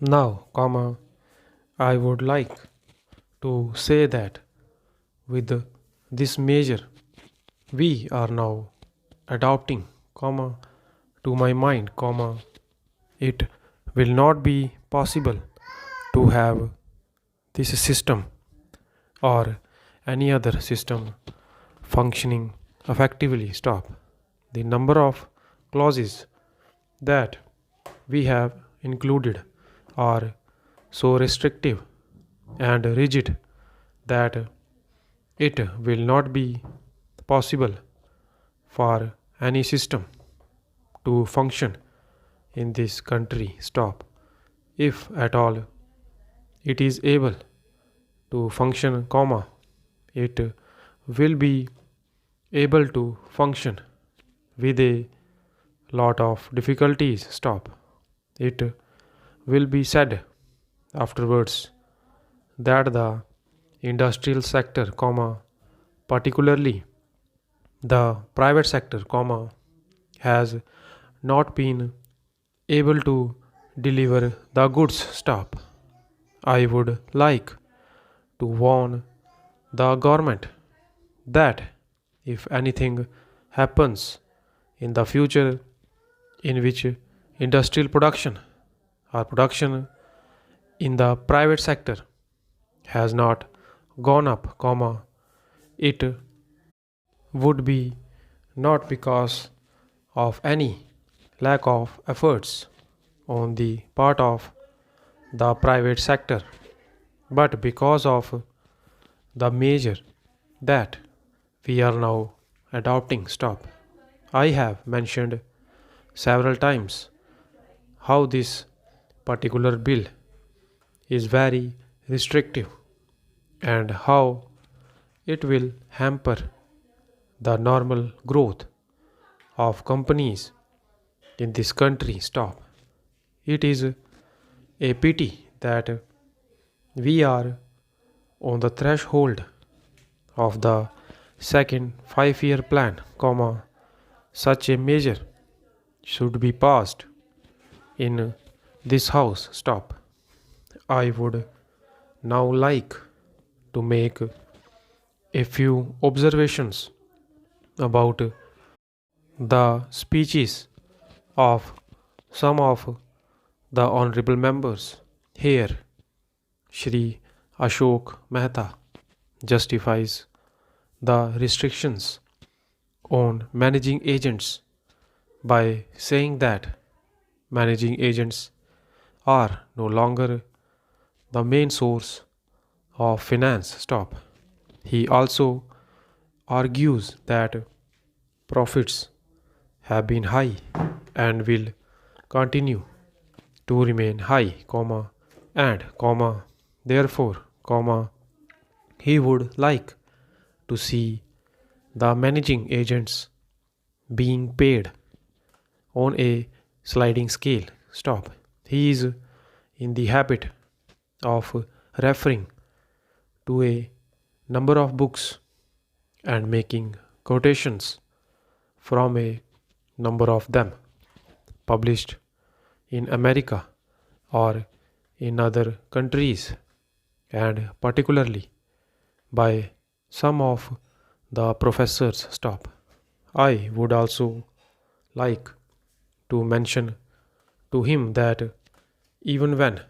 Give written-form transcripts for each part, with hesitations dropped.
Now, I would like to say that with this measure we are now adopting, to my mind, it will not be possible to have this system or any other system functioning effectively. The number of clauses that we have included are so restrictive and rigid that it will not be possible for any system to function in this country. If at all it is able to function, it will be able to function with a lot of difficulties. It will be said afterwards that the industrial sector, particularly the private sector, has not been able to deliver the goods. I would like to warn the government that if anything happens in the future in which industrial production or production in the private sector has not gone up, it would be not because of any lack of efforts on the part of the private sector, but because of the measure that we are now adopting. I have mentioned several times how this particular bill is very restrictive and how it will hamper the normal growth of companies in this country. It is a pity that we are on the threshold of the second 5-year plan, such a measure should be passed in this house. I would now like to make a few observations about the speeches of some of the honorable members here. Shri Ashok Mehta justifies the restrictions on managing agents by saying that managing agents are no longer the main source of finance. He also argues that profits have been high and will continue to remain high, and therefore, he would like to see the managing agents being paid on a sliding scale. He is in the habit of referring to a number of books and making quotations from a number of them published in America or in other countries, and particularly by some of the professors. I would also like to mention to him that even when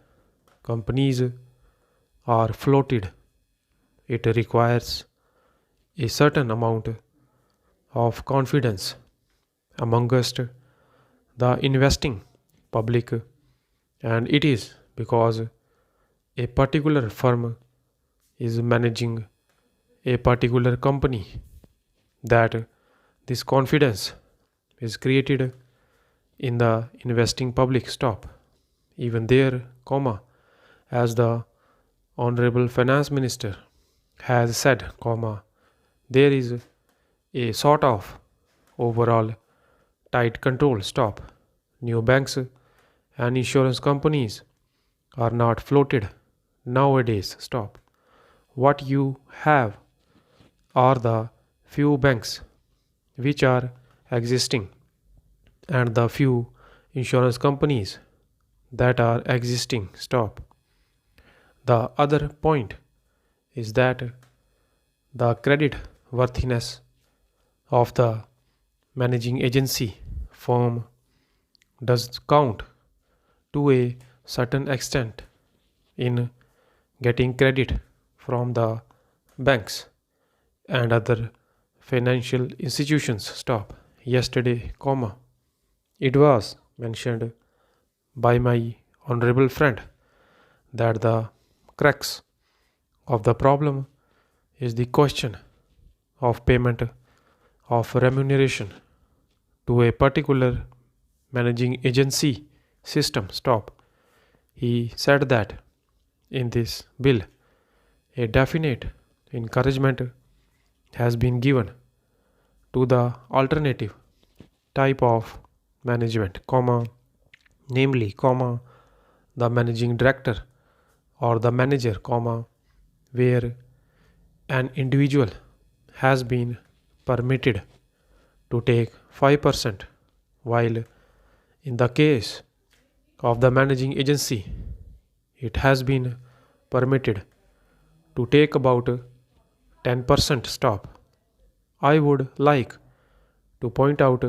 companies are floated, it requires a certain amount of confidence amongst the investing public, and it is because a particular firm is managing a particular company that this confidence is created in the investing public. Even there, as the honorable finance minister has said, there is a sort of overall tight control. New banks and insurance companies are not floated nowadays. What you have are the few banks which are existing and the few insurance companies that are existing. Stop. The other point is that the credit worthiness of the managing agency firm does count to a certain extent in getting credit from the banks and other financial institutions. Stop. Yesterday, comma, it was mentioned by my honorable friend that the crux of the problem is the question of payment of remuneration to a particular managing agency system. Stop. He said that in this bill, a definite encouragement has been given to the alternative type of management, comma, namely, comma, the managing director or the manager, comma, where an individual has been permitted to take 5%, while in the case of the managing agency, it has been permitted to take about 10%. Stop. I would like to point out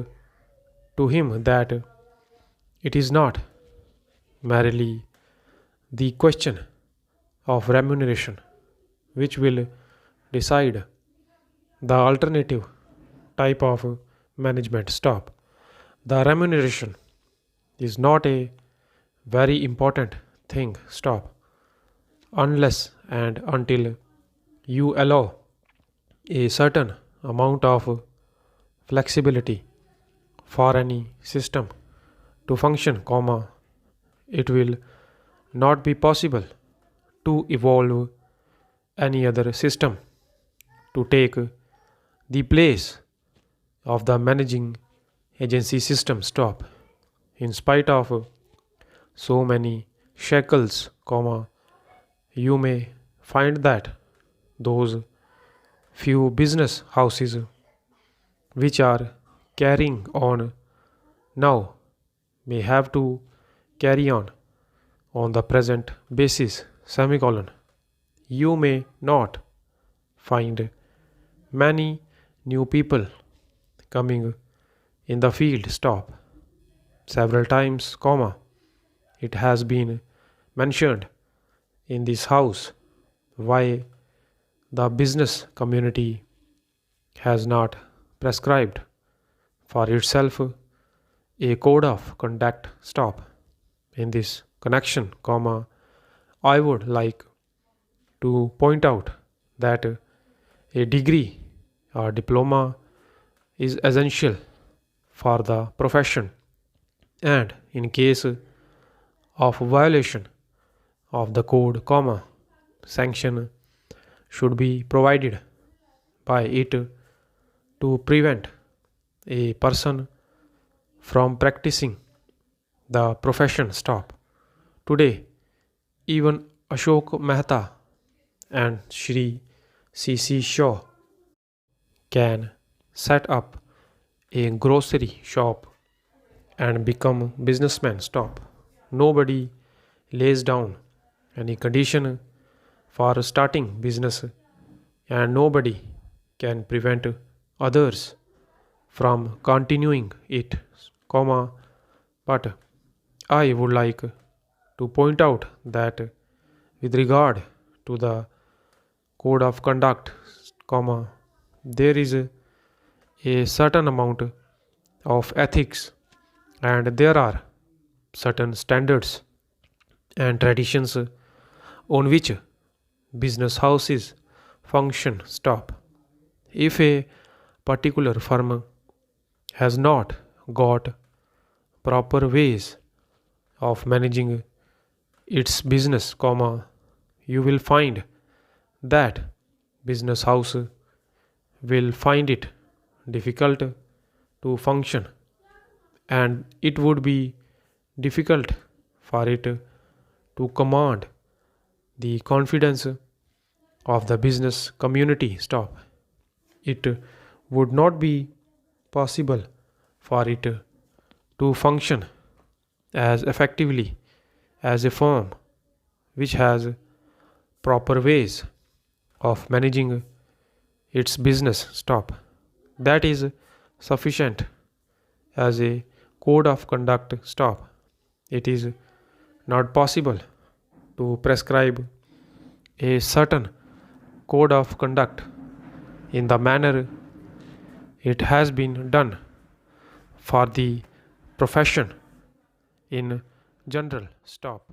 to him that it is not merely the question of remuneration which will decide the alternative type of management. Stop. The remuneration is not a very important thing. Stop. Unless and until you allow a certain amount of flexibility for any system to function, comma, it will not be possible to evolve any other system to take the place of the managing agency system. Stop. In spite of so many shackles, comma, you may find that those few business houses which are carrying on now may have to carry on the present basis, semicolon. You may not find many new people coming in the field. Stop. Several times, comma, it has been mentioned in this house why the business community has not prescribed for itself a code of conduct. Stop. In this connection, comma, I would like to point out that a degree or diploma is essential for the profession, and in case of violation of the code, comma, sanction should be provided by it to prevent a person from practicing the profession. Stop. Today, even Ashok Mehta and Shri C.C. Shaw can set up a grocery shop and become businessmen. Stop. Nobody lays down any condition for starting business, and nobody can prevent others from continuing it, comma, but I would like to point out that with regard to the code of conduct, comma, there is a certain amount of ethics, and there are certain standards and traditions on which business houses function. Stop. If a particular firm has not got proper ways of managing its business, comma, you will find that business house will find it difficult to function, and it would be difficult for it to command the confidence of the business community. Stop. It would not be possible for it to function as effectively as a firm which has proper ways of managing its business. Stop. That is sufficient as a code of conduct. Stop. It is not possible to prescribe a certain code of conduct in the manner it has been done for the profession in general. Stop.